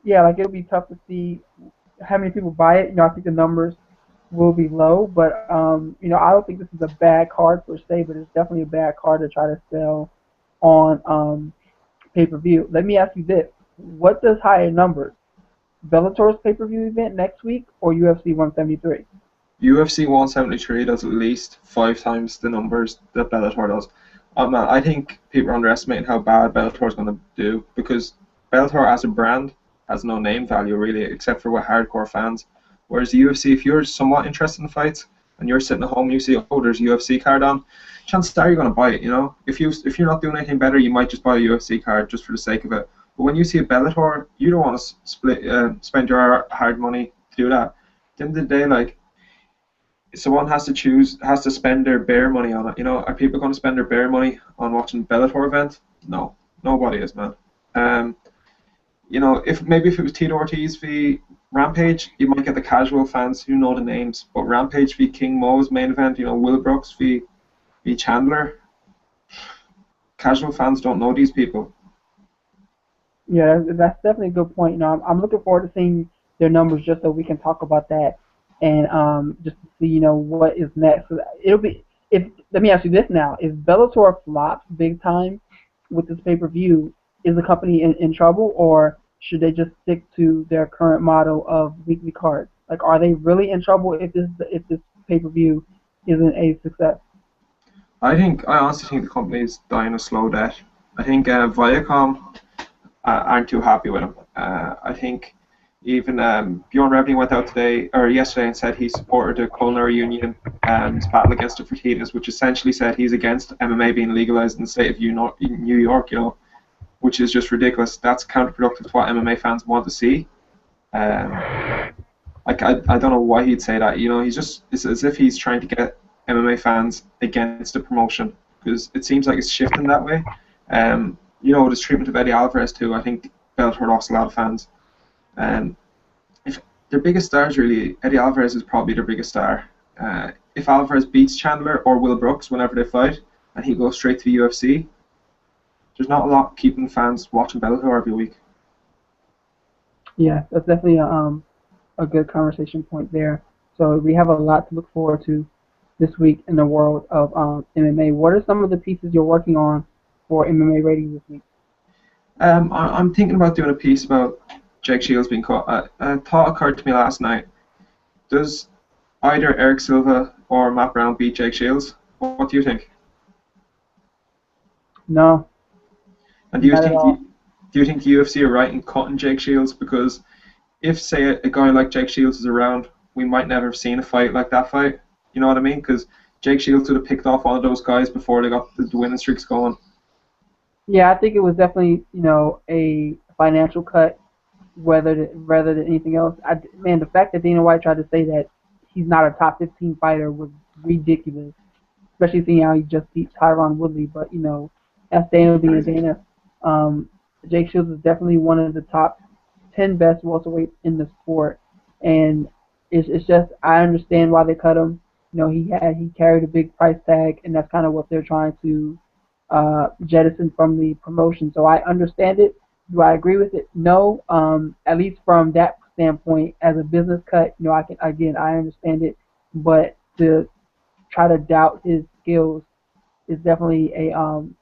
Yeah, it'll be tough to see how many people buy it. I think the numbers will be low, but I don't think this is a bad card per se, but it's definitely a bad card to try to sell on pay-per-view. Let me ask you this: what does higher numbers Bellator's pay-per-view event next week or UFC 173? UFC 173 does at least 5 times the numbers that Bellator does. I think people are underestimating how bad Bellator is going to do because Bellator as a brand has no name value really, except for with hardcore fans. Whereas the UFC, if you're somewhat interested in fights and you're sitting at home, you see, oh, there's a UFC card on, chances are you're going to buy it. You know, if you're not doing anything better, you might just buy a UFC card just for the sake of it. But when you see a Bellator, you don't want to spend your hard money to do that. At the end of the day, like, someone has to spend their bare money on it. You know, are people going to spend their bare money on watching Bellator event? No, nobody is, man. You know, if it was Tito Ortiz v Rampage, you might get the casual fans who know the names. But Rampage v King Mo's main event, you know, Will Brooks v Chandler, casual fans don't know these people. Yeah, that's definitely a good point. You know, I'm looking forward to seeing their numbers just so we can talk about that and just to see, you know, what is next. It'll be let me ask you this now: if Bellator flops big time with this pay-per-view, is the company in trouble, or should they just stick to their current model of weekly cards? Like, are they really in trouble if this pay-per-view isn't a success? I honestly think the company is dying a slow death. I think Viacom aren't too happy with him. I think even Bjorn Rebney went out yesterday and said he supported the culinary union battle against the Fertitas, which essentially said he's against MMA being legalized in the state of New York, you know, which is just ridiculous. That's counterproductive to what MMA fans want to see. Like I don't know why he'd say that. You know, it's as if he's trying to get MMA fans against the promotion because it seems like it's shifting that way. You know, this treatment of Eddie Alvarez too. I think Bellator lost a lot of fans. If their biggest stars really, Eddie Alvarez is probably their biggest star. If Alvarez beats Chandler or Will Brooks whenever they fight, and he goes straight to the UFC, there's not a lot keeping fans watching Bellator every week. Yeah, that's definitely a good conversation point there. So we have a lot to look forward to this week in the world of MMA. What are some of the pieces you're working on for MMA ratings this week? I'm thinking about doing a piece about Jake Shields being caught. A thought occurred to me last night. Does either Eric Silva or Matt Brown beat Jake Shields? What do you think? No. And do you think the UFC are right in cutting Jake Shields? Because if, say, a guy like Jake Shields is around, we might never have seen a fight like that fight. You know what I mean? Because Jake Shields would have picked off one of those guys before they got the winning streaks going. Yeah, I think it was definitely, you know, a financial cut rather than anything else. The fact that Dana White tried to say that he's not a top 15 fighter was ridiculous, especially seeing how he just beat Tyron Woodley. But, you know, that's Dana being Dana. Jake Shields is definitely one of the top 10 best welterweights in the sport, and it's just I understand why they cut him. You know, he carried a big price tag, and that's kind of what they're trying to jettison from the promotion. So I understand it. Do I agree with it? No. At least from that standpoint, as a business cut, you know, I understand it, but to try to doubt his skills is definitely an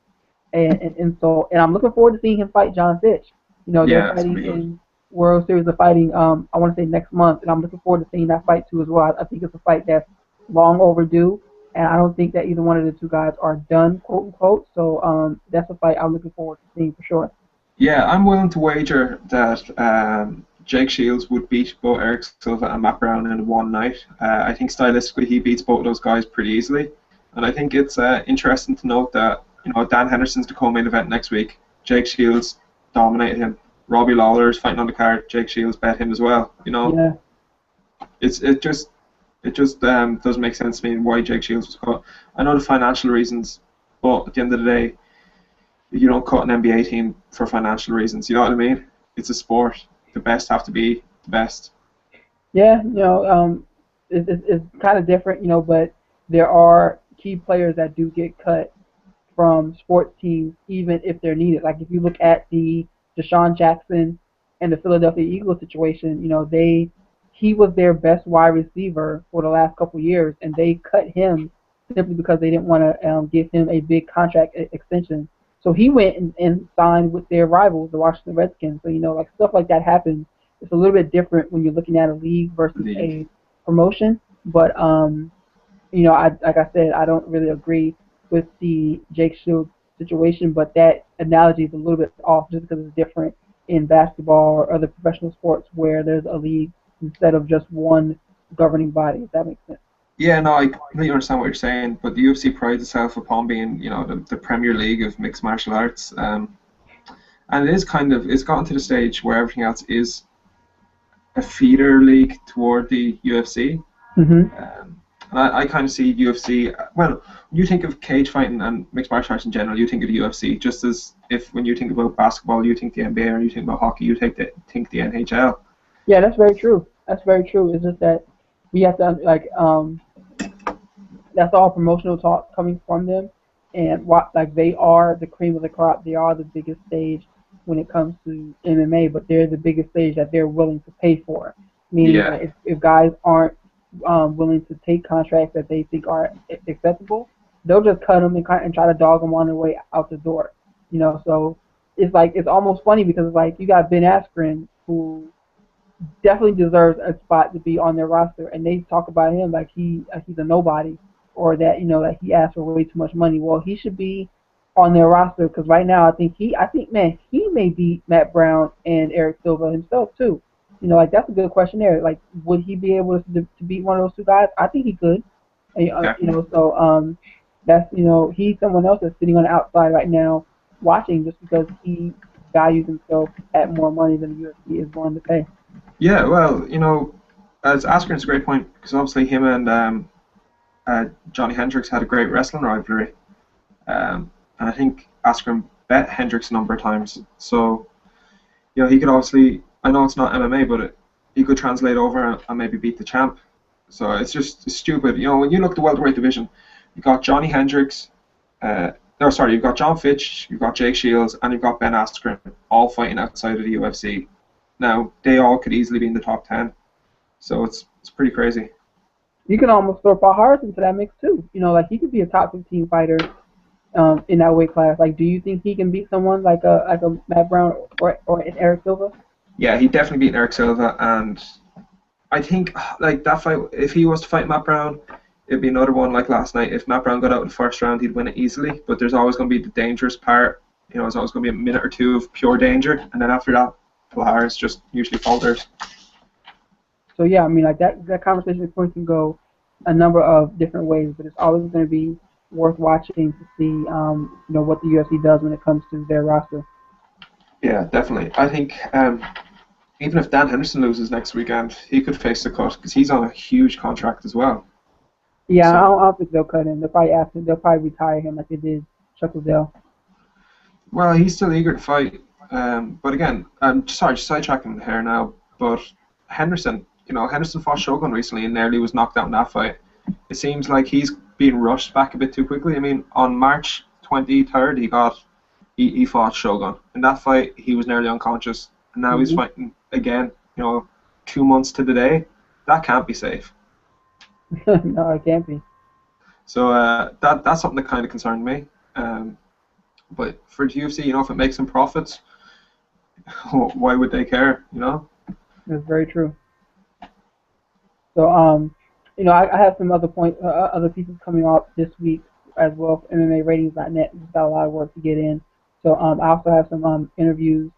insult. And I'm looking forward to seeing him fight John Fitch. You know, they're fighting in World Series of Fighting, I want to say next month, and I'm looking forward to seeing that fight too as well. I think it's a fight that's long overdue, and I don't think that either one of the two guys are done, quote unquote. So that's a fight I'm looking forward to seeing for sure. Yeah, I'm willing to wager that Jake Shields would beat both Eric Silva and Matt Brown in one night. I think stylistically he beats both of those guys pretty easily, and I think it's interesting to note that, you know, Dan Henderson's the co-main event next week. Jake Shields dominated him. Robbie Lawler's fighting on the card. Jake Shields bet him as well. You know, yeah. It just doesn't make sense to me why Jake Shields was caught. I know the financial reasons, but at the end of the day, you don't cut an NBA team for financial reasons. You know what I mean? It's a sport. The best have to be the best. Yeah, you know, it's kind of different, you know, but there are key players that do get cut from sports teams, even if they're needed. Like if you look at the Deshaun Jackson and the Philadelphia Eagles situation, you know, he was their best wide receiver for the last couple of years, and they cut him simply because they didn't want to give him a big contract extension. So he went and signed with their rivals, the Washington Redskins. So, you know, like stuff like that happens. it's a little bit different when you're looking at a league versus a promotion. But like I said, I don't really agree with the Jake Shields situation, but that analogy is a little bit off just because it's different in basketball or other professional sports where there's a league instead of just one governing body, if that makes sense. Yeah, no, I completely understand what you're saying, but the UFC prides itself upon being, the Premier League of mixed martial arts, and it is it's gotten to the stage where everything else is a feeder league toward the UFC. Mm-hmm. And I kind of see UFC. Well, you think of cage fighting and mixed martial arts in general, you think of the UFC. Just as if when you think about basketball, you think the NBA, or you think about hockey, you think the NHL. Yeah, that's very true. That's very true. It's just that we have to that's all promotional talk coming from them, and they are the cream of the crop. They are the biggest stage when it comes to MMA, but they're the biggest stage that they're willing to pay for. Meaning that if guys aren't willing to take contracts that they think are acceptable, they'll just cut them and try to dog them on their way out the door. So it's almost funny because it's like you got Ben Askren, who definitely deserves a spot to be on their roster, and they talk about him like he's a nobody, or that that he asked for way too much money. Well, he should be on their roster because right now I think he may beat Matt Brown and Eric Silva himself too. That's a good question there. Like, would he be able to beat one of those two guys? I think he could. So that's he's someone else that's sitting on the outside right now watching just because he values himself at more money than the UFC is willing to pay. Yeah, well, as Askren's a great point because obviously him and Johnny Hendricks had a great wrestling rivalry, and I think Askren bet Hendricks a number of times. So, he could obviously. I know it's not MMA, but he could translate over and maybe beat the champ. So it's stupid. When you look at the welterweight division, you've got Johnny Hendricks, you've got John Fitch, you've got Jake Shields, and you've got Ben Askren, all fighting outside of the UFC. Now, they all could easily be in the top 10. So it's pretty crazy. You can almost throw Paul Harris into that mix too. He could be a top 15 fighter in that weight class. Like, do you think he can beat someone like a Matt Brown or an Eric Silva? Yeah, he'd definitely beat Eric Silva, and I think that fight, if he was to fight Matt Brown, it'd be another one like last night. If Matt Brown got out in the first round, he'd win it easily, but there's always going to be the dangerous part. There's always going to be a minute or two of pure danger, and then after that, Paul Harris just usually falters. So yeah, I mean, that conversation can go a number of different ways, but it's always going to be worth watching to see what the UFC does when it comes to their roster. Yeah, definitely. I think even if Dan Henderson loses next weekend, he could face the cut because he's on a huge contract as well. Yeah, so, I don't think they'll cut him. They'll probably retire him like they did Chuck Liddell. Well, he's still eager to fight. But again, I'm sorry, just sidetracking here now. But Henderson fought Shogun recently and nearly was knocked out in that fight. It seems like he's being rushed back a bit too quickly. I mean, on March 23rd, he fought Shogun. In that fight, he was nearly unconscious, and now he's fighting again. 2 months to the day. That can't be safe. No, it can't be. So that's something that kind of concerned me. But for the UFC, if it makes them profits, why would they care? That's very true. So I have some other other pieces coming up this week as well for MMA Ratings.net. We've got a lot of work to get in. So I also have some interviews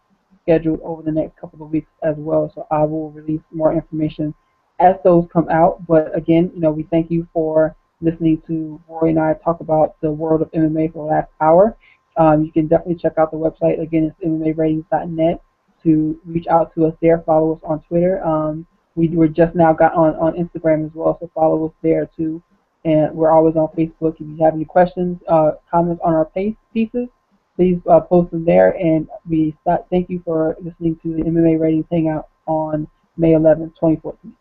scheduled over the next couple of weeks as well. So I will release more information as those come out. But again, we thank you for listening to Rory and I talk about the world of MMA for the last hour. You can definitely check out the website. Again, it's MMAratings.net to reach out to us there. Follow us on Twitter. We were just now got on Instagram as well, so follow us there too. And we're always on Facebook. If you have any questions, comments on our pieces, please post them there. And we thank you for listening to the MMA Ratings Hangout on May 11th, 2014.